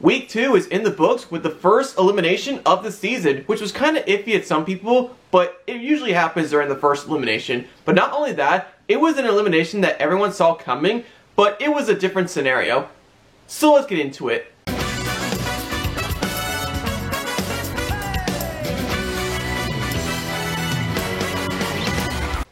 Week 2 is in the books with the first elimination of the season, which was kind of iffy at some people, but it usually happens during the first elimination. But not only that, it was an elimination that everyone saw coming, but it was a different scenario. So let's get into it.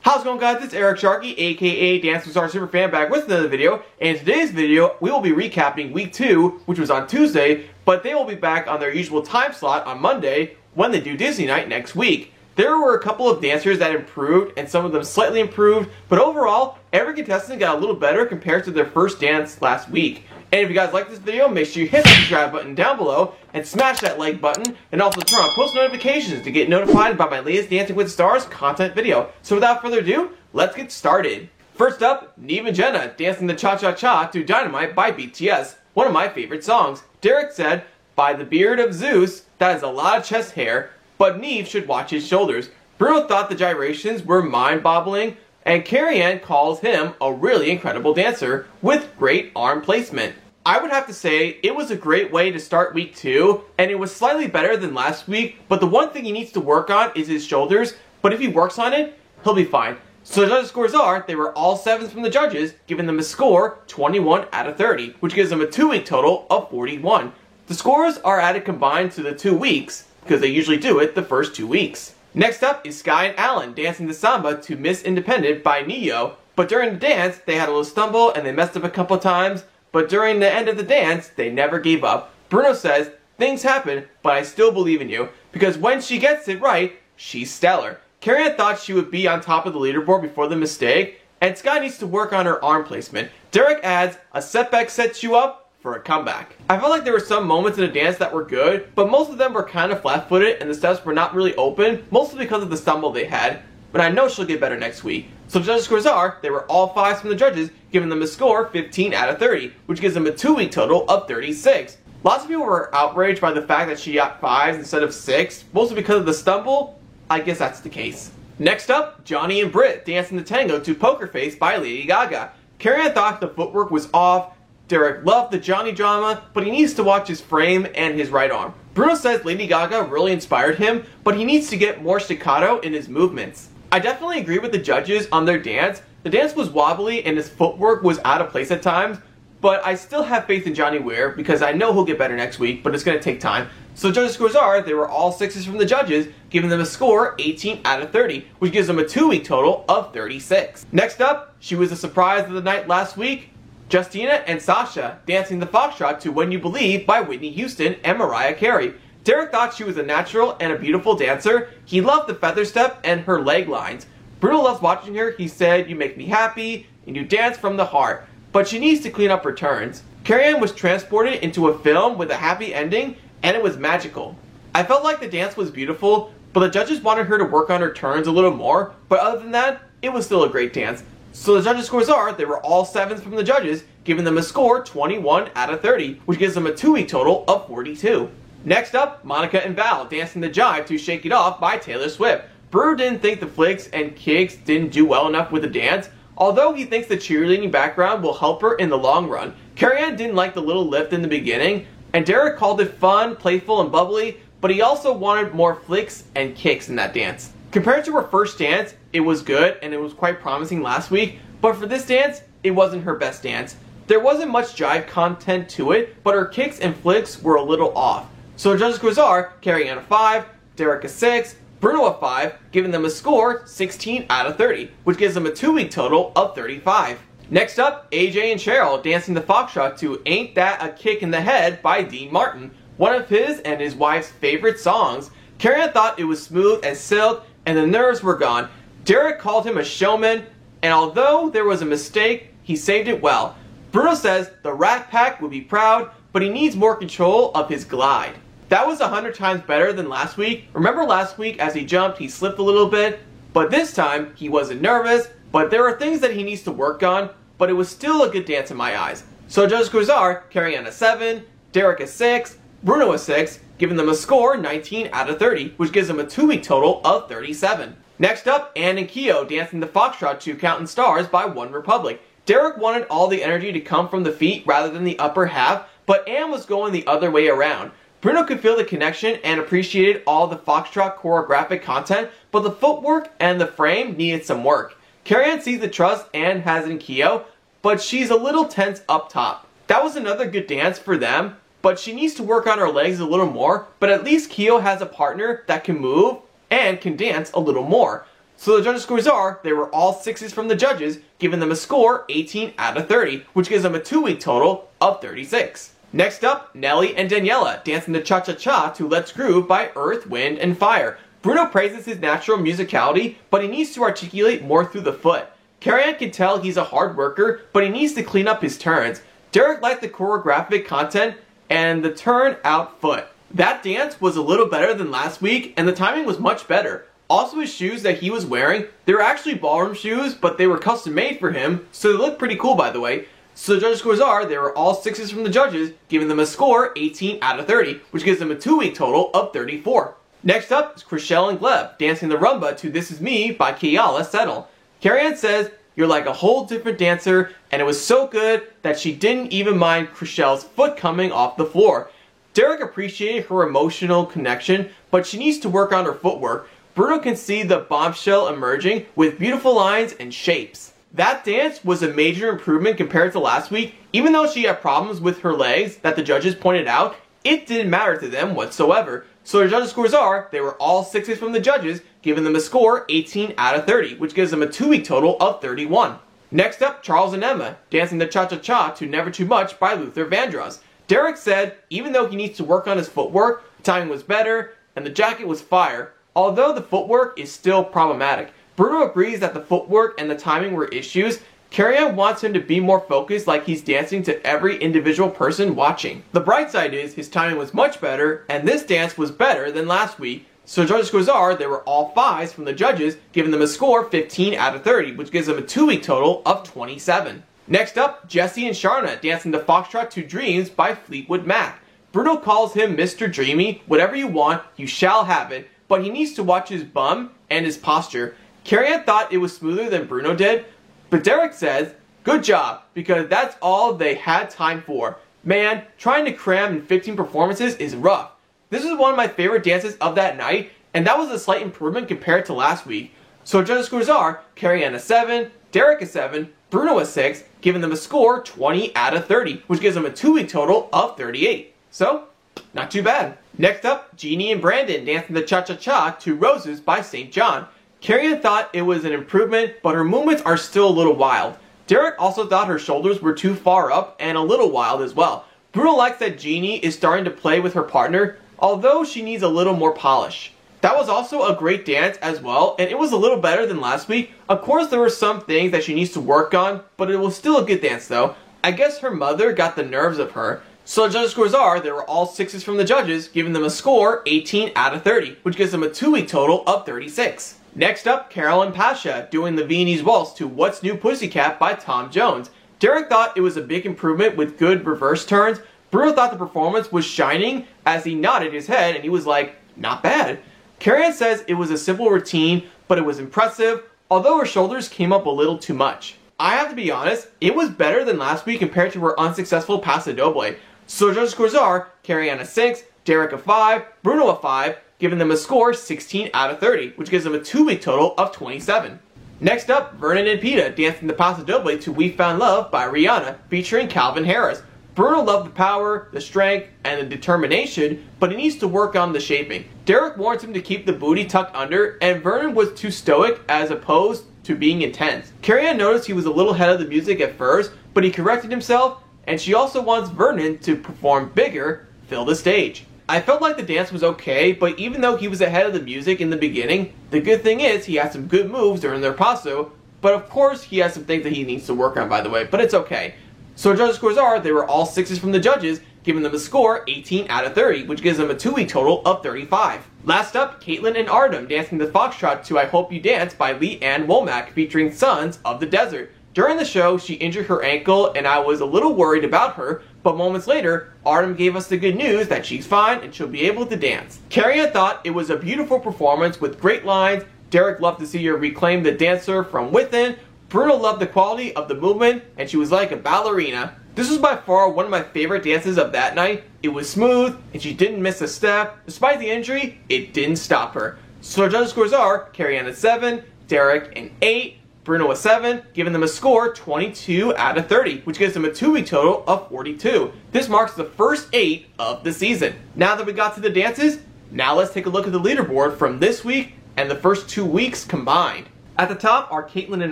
How's it going, guys? It's Eric Sharkey, aka Dancing Star Superfan, back with another video. And in today's video, we will be recapping Week 2, which was on Tuesday, but they will be back on their usual time slot on Monday when they do Disney Night next week. There were a couple of dancers that improved, and some of them slightly improved, but overall, every contestant got a little better compared to their first dance last week. And if you guys like this video, make sure you hit that subscribe button down below and smash that like button, and also turn on post notifications to get notified about my latest Dancing with the Stars content video. So without further ado, let's get started. First up, Nev and Jenna dancing the Cha-Cha-Cha to Dynamite by BTS, one of my favorite songs. Derek said, "By the beard of Zeus, that is a lot of chest hair, but Nev should watch his shoulders." Bruno thought the gyrations were mind-boggling, and Carrie Ann calls him a really incredible dancer with great arm placement. I would have to say it was a great way to start Week 2, and it was slightly better than last week, but the one thing he needs to work on is his shoulders, but if he works on it, he'll be fine. So the judges' scores are, they were all 7s from the judges, giving them a score 21 out of 30, which gives them a 2-week total of 41. The scores are added combined to the 2 weeks, because they usually do it the first 2 weeks. Next up is Sky and Alan dancing the samba to Miss Independent by Ne-Yo, but during the dance, they had a little stumble and they messed up a couple times, but during the end of the dance, they never gave up. Bruno says, "Things happen, but I still believe in you, because when she gets it right, she's stellar." Carrie Ann thought she would be on top of the leaderboard before the mistake, and Sky needs to work on her arm placement. Derek adds, "A setback sets you up for a comeback." I felt like there were some moments in the dance that were good, but most of them were kind of flat-footed and the steps were not really open, mostly because of the stumble they had. But I know she'll get better next week. So the judges' scores are, they were all 5s from the judges, giving them a score 15 out of 30, which gives them a 2-week total of 36. Lots of people were outraged by the fact that she got 5s instead of 6, mostly because of the stumble. I guess that's the case. Next up, Johnny and Britt dancing the tango to Poker Face by Lady Gaga. Carrie Ann thought the footwork was off. Derek loved the Johnny drama, but he needs to watch his frame and his right arm. Bruno says Lady Gaga really inspired him, but he needs to get more staccato in his movements. I definitely agree with the judges on their dance. The dance was wobbly and his footwork was out of place at times, but I still have faith in Johnny Weir because I know he'll get better next week, but it's going to take time. So the judges' scores are, they were all 6s from the judges, giving them a score 18 out of 30, which gives them a 2-week total of 36. Next up, she was the surprise of the night last week, Justina and Sasha dancing the foxtrot to When You Believe by Whitney Houston and Mariah Carey. Derek thought she was a natural and a beautiful dancer. He loved the feather step and her leg lines. Bruno loves watching her. He said, "You make me happy and you dance from the heart," but she needs to clean up her turns. Carrie Ann was transported into a film with a happy ending, and it was magical. I felt like the dance was beautiful, but the judges wanted her to work on her turns a little more, but other than that, it was still a great dance. So the judges' scores are, they were all 7s from the judges, giving them a score 21 out of 30, which gives them a 2-week total of 42. Next up, Monica and Val dancing the jive to Shake It Off by Taylor Swift. Bruno didn't think the flicks and kicks didn't do well enough with the dance, although he thinks the cheerleading background will help her in the long run. Carrie Ann didn't like the little lift in the beginning, and Derek called it fun, playful, and bubbly, but he also wanted more flicks and kicks in that dance. Compared to her first dance, it was good and it was quite promising last week, but for this dance, it wasn't her best dance. There wasn't much jive content to it, but her kicks and flicks were a little off. So the judges' scores are, Carrie Ann a 5, Derek a 6, Bruno a 5, giving them a score 16 out of 30, which gives them a 2-week total of 35. Next up, AJ and Cheryl dancing the foxtrot to Ain't That a Kick in the Head by Dean Martin, one of his and his wife's favorite songs. Carrie Ann thought it was smooth as silk and the nerves were gone. Derek called him a showman, and although there was a mistake, he saved it well. Bruno says the Rat Pack would be proud, but he needs more control of his glide. That was 100 times better than last week. Remember last week as he jumped, he slipped a little bit, but this time he wasn't nervous, but there are things that he needs to work on, but it was still a good dance in my eyes. So judges' scores are, Carrie Ann a 7, Derek a 6, Bruno a 6, giving them a score 19 out of 30, which gives them a 2-week total of 37. Next up, Ann and Keo dancing the foxtrot to Counting Stars by One Republic. Derek wanted all the energy to come from the feet rather than the upper half, but Anne was going the other way around. Bruno could feel the connection and appreciated all the foxtrot choreographic content, but the footwork and the frame needed some work. Carrie-Anne sees the trust Anne has in Keo, but she's a little tense up top. That was another good dance for them, but she needs to work on her legs a little more, but at least Keo has a partner that can move and can dance a little more. So the judges' scores are, they were all 6s from the judges, giving them a score 18 out of 30, which gives them a 2-week total of 36. Next up, Nelly and Daniela dancing the cha-cha-cha to Let's Groove by Earth, Wind, and Fire. Bruno praises his natural musicality, but he needs to articulate more through the foot. Carrie-Anne can tell he's a hard worker, but he needs to clean up his turns. Derek liked the choreographic content and the turn out foot. That dance was a little better than last week, and the timing was much better. Also, his shoes that he was wearing, they were actually ballroom shoes, but they were custom made for him, so they look pretty cool, by the way. So the judges' scores are, they were all 6s from the judges, giving them a score 18 out of 30, which gives them a 2-week total of 34. Next up is Chrishell and Gleb dancing the rumba to This Is Me by Keala Settle. Carrie-Anne says, "You're like a whole different dancer," and it was so good that she didn't even mind Chrishell's foot coming off the floor. Derek appreciated her emotional connection, but she needs to work on her footwork. Bruno can see the bombshell emerging with beautiful lines and shapes. That dance was a major improvement compared to last week. Even though she had problems with her legs that the judges pointed out, it didn't matter to them whatsoever. So the judges' scores are, they were all 6s from the judges, giving them a score 18 out of 30, which gives them a 2-week total of 31. Next up, Charles and Emma, dancing the cha-cha-cha to Never Too Much by Luther Vandross. Derek said, even though he needs to work on his footwork, the timing was better, and the jacket was fire, although the footwork is still problematic. Bruno agrees that the footwork and the timing were issues. Carrie-Anne wants him to be more focused, like he's dancing to every individual person watching. The bright side is, his timing was much better, and this dance was better than last week. So judges' scores are, they were all 5s from the judges, giving them a score 15 out of 30, which gives them a 2-week total of 27. Next up, Jesse and Sharna dancing the Foxtrot to Dreams by Fleetwood Mac. Bruno calls him Mr. Dreamy, whatever you want, you shall have it, but he needs to watch his bum and his posture. Carrie-Anne thought it was smoother than Bruno did, but Derek says, good job, because that's all they had time for. Man, trying to cram in 15 performances is rough. This was one of my favorite dances of that night, and that was a slight improvement compared to last week. So judges' scores are, Carrie-Anne a 7, Derek a 7, Bruno a 6, giving them a score 20 out of 30, which gives them a 2-week total of 38. So, not too bad. Next up, Jeannie and Brandon dancing the cha-cha-cha to Roses by St. John. Carrie-Anne thought it was an improvement, but her movements are still a little wild. Derek also thought her shoulders were too far up and a little wild as well. Bruno likes that Jeannie is starting to play with her partner, although she needs a little more polish. That was also a great dance as well, and it was a little better than last week. Of course, there were some things that she needs to work on, but it was still a good dance though. I guess her mother got the nerves of her. So the judges' scores are, they were all 6s from the judges, giving them a score 18 out of 30, which gives them a 2-week total of 36. Next up, Carol and Pasha doing the Viennese Waltz to What's New Pussycat by Tom Jones. Derek thought it was a big improvement with good reverse turns. Bruno thought the performance was shining as he nodded his head and he was like, not bad. Carrie-Anne says it was a simple routine, but it was impressive, although her shoulders came up a little too much. I have to be honest, it was better than last week compared to her unsuccessful Paso Doble. So judges' scores are, Carrie-Anne a 6, Derek a 5, Bruno a 5, giving them a score 16 out of 30, which gives them a 2-week total of 27. Next up, Vernon and Peta dancing the Paso Doble to We Found Love by Rihanna, featuring Calvin Harris. Bruno loved the power, the strength, and the determination, but he needs to work on the shaping. Derek wants him to keep the booty tucked under, and Vernon was too stoic as opposed to being intense. Carrie-Anne noticed he was a little ahead of the music at first, but he corrected himself, and she also wants Vernon to perform bigger, fill the stage. I felt like the dance was okay, but even though he was ahead of the music in the beginning, the good thing is he had some good moves during their paso, but of course he has some things that he needs to work on, by the way, but it's okay. So judges' scores are, they were all 6s from the judges, giving them a score 18 out of 30, which gives them a 2-week total of 35. Last up, Caitlin and Artem dancing the Foxtrot to I Hope You Dance by Lee Ann Womack, featuring Sons of the Desert. During the show, she injured her ankle and I was a little worried about her, but moments later, Artem gave us the good news that she's fine and she'll be able to dance. Carrie-Anne thought it was a beautiful performance with great lines. Derek loved to see her reclaim the dancer from within. Bruno loved the quality of the movement and she was like a ballerina. This was by far one of my favorite dances of that night. It was smooth, and she didn't miss a step. Despite the injury, it didn't stop her. So our judges' scores are Carrie Ann at 7, Derek an 8, Bruno a 7, giving them a score 22 out of 30, which gives them a 2-week total of 42. This marks the first 8 of the season. Now that we got to the dances, now let's take a look at the leaderboard from this week and the first 2 weeks combined. At the top are Caitlin and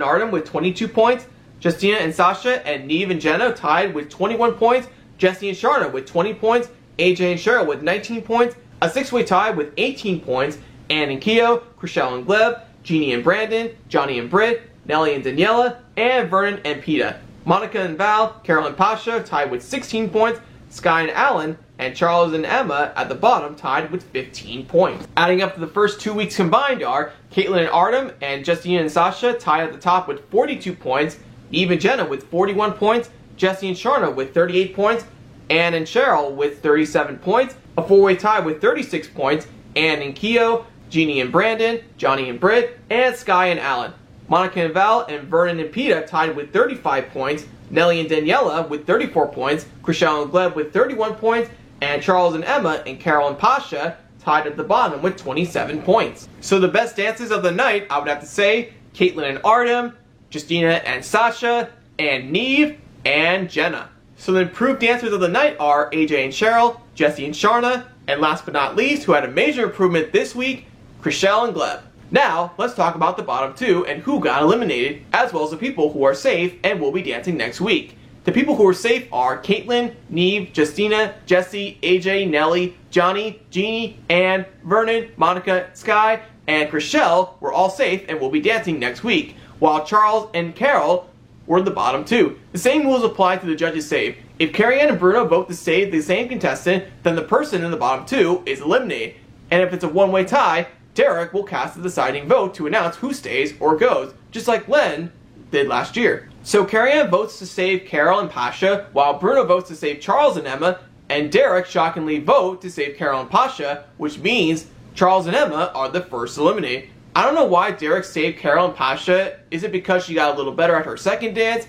Artem with 22 points, Justina and Sasha and Neve and Jenna tied with 21 points, Jessie and Sharna with 20 points, AJ and Cheryl with 19 points, a 6-way tie with 18 points, Ann and Keo, Chriselle and Gleb, Jeannie and Brandon, Johnny and Britt, Nellie and Daniela, and Vernon and Peta. Monica and Val, Carol and Pasha tied with 16 points, Sky and Alan, and Charles and Emma at the bottom tied with 15 points. Adding up to the first 2 weeks combined are Caitlin and Artem and Justina and Sasha tied at the top with 42 points, Eve and Jenna with 41 points, Jessie and Sharna with 38 points, Ann and Cheryl with 37 points, a 4-way tie with 36 points, Ann and Keo, Jeannie and Brandon, Johnny and Britt, and Sky and Alan. Monica and Val and Vernon and Peta tied with 35 points, Nellie and Daniela with 34 points, Chriselle and Gleb with 31 points, and Charles and Emma and Carol and Pasha tied at the bottom with 27 points. So the best dances of the night, I would have to say, Caitlin and Artem, Justina and Sasha, and Neve and Jenna. So the improved dancers of the night are AJ and Cheryl, Jessie and Sharna, and last but not least, who had a major improvement this week, Chriselle and Gleb. Now, let's talk about the bottom 2 and who got eliminated, as well as the people who are safe and will be dancing next week. The people who are safe are Caitlin, Neve, Justina, Jessie, AJ, Nellie, Johnny, Jeannie, Ann, Vernon, Monica, Sky, and Chriselle were all safe and will be dancing next week, while Charles and Carol were the bottom 2. The same rules apply to the judges' save. If Carrie Ann and Bruno vote to save the same contestant, then the person in the bottom 2 is eliminated. And if it's a one-way tie, Derek will cast the deciding vote to announce who stays or goes, just like Len did last year. So Carrie Ann votes to save Carol and Pasha, while Bruno votes to save Charles and Emma, and Derek shockingly vote to save Carol and Pasha, which means Charles and Emma are the first eliminated. I don't know why Derek saved Carol and Pasha. Is it because she got a little better at her second dance?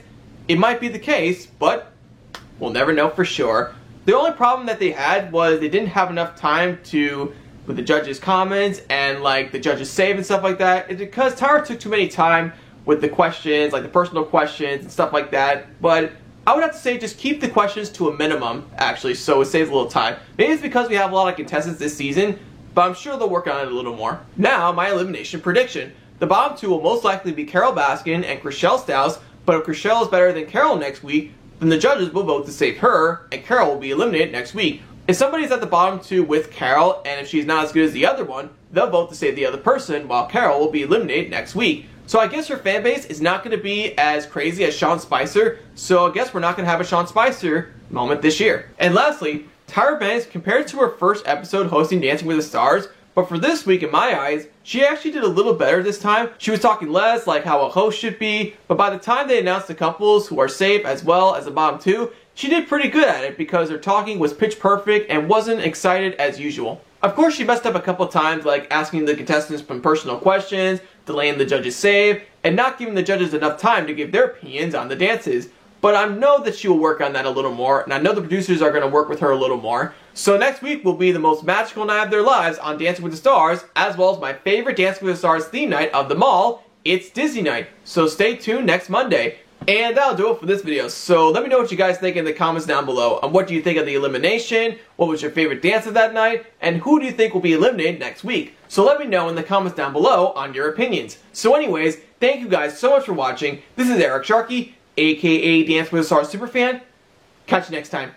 It might be the case, but we'll never know for sure. The only problem that they had was they didn't have enough time with the judges' comments and like the judges' save and stuff like that. It's because Tara took too many time with the questions, like the personal questions and stuff like that. But I would have to say just keep the questions to a minimum, actually, so it saves a little time. Maybe it's because we have a lot of contestants this season, but I'm sure they'll work on it a little more. Now, my elimination prediction. The bottom 2 will most likely be Carol Baskin and Chriselle Staus, but if Chriselle is better than Carol next week, then the judges will vote to save her, and Carol will be eliminated next week. If somebody's at the bottom 2 with Carol, and if she's not as good as the other one, they'll vote to save the other person, while Carol will be eliminated next week. So I guess her fan base is not going to be as crazy as Sean Spicer, so I guess we're not going to have a Sean Spicer moment this year. And lastly, Tyra Banks, compared to her first episode hosting Dancing with the Stars, but for this week in my eyes, she actually did a little better this time. She was talking less like how a host should be, but by the time they announced the couples who are safe as well as the bottom 2, she did pretty good at it because her talking was pitch perfect and wasn't excited as usual. Of course, she messed up a couple times, like asking the contestants some personal questions, delaying the judges' save, and not giving the judges enough time to give their opinions on the dances. But I know that she will work on that a little more, and I know the producers are going to work with her a little more. So next week will be the most magical night of their lives on Dancing with the Stars, as well as my favorite Dancing with the Stars theme night of them all, it's Disney Night. So stay tuned next Monday. And that'll do it for this video. So let me know what you guys think in the comments down below. On what do you think of the elimination? What was your favorite dance of that night? And who do you think will be eliminated next week? So let me know in the comments down below on your opinions. So anyways, thank you guys so much for watching. This is Eric Sharkey, aka Dance with the Stars Superfan. Catch you next time.